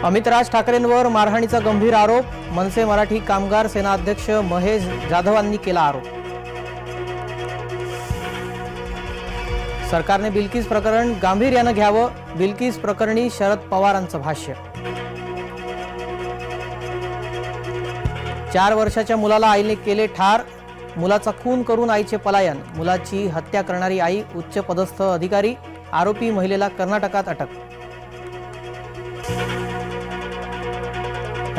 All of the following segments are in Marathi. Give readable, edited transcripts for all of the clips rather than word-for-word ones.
अमित राज ठाकरेंवर मारहाणीचा गंभीर आरोप। मनसे मराठी कामगार सेना अध्यक्ष महेश जाधवांनी केला आरोप। सरकारने बिल्किस प्रकरण गांभीर्याने घ्यावं, बिल्किस प्रकरणी शरद पवारांचं भाष्य। 4 वर्षाच्या मुलाला आईने केले ठार, मुलाचा खून करून आईचे पलायन, मुलाची हत्या करणारी आई उच्च पदस्थ अधिकारी, आरोपी महिलेला कर्नाटकात अटक।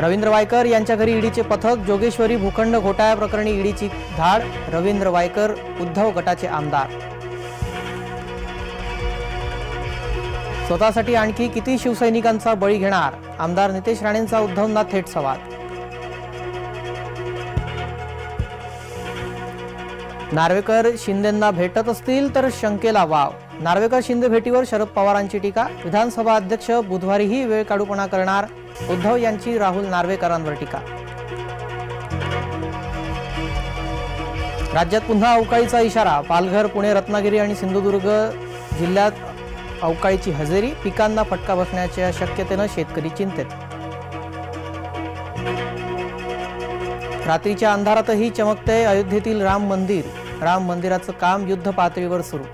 रवींद्र वायकर यांच्या घरी ईडीचे पथक, जोगेश्वरी भूखंड घोटाळ्या प्रकरणी ईडीची धाड, रवींद्र वायकर उद्धव गटाचे आमदार। स्वतःसाठी आणखी किती शिवसैनिकांचा बळी घेणार, आमदार नितेश राणेंचा उद्धवना थेट सवाल। नार्वेकर शिंदेंना भेटत असतील तर शंकेला वाव, नार्वेकर शिंदे भेटीवर शरद पवारांची टीका। विधानसभा अध्यक्ष बुधवारीही वेळ काढूपणा करणार, उद्धव यांची राहुल नार्वेकरांवर टीका। राज्यात पुन्हा अवकाळीचा इशारा, पालघर, पुणे, रत्नागिरी आणि सिंधुदुर्ग जिल्ह्यात अवकाळीची हजेरी, पिकांना फटका बसण्याच्या शक्यतेने शेतकरी चिंतेत। रात्रीच्या अंधारातही चमकते अयोध्येतील राम मंदिर, राम मंदिराचं काम युद्ध पातळीवर सुरू।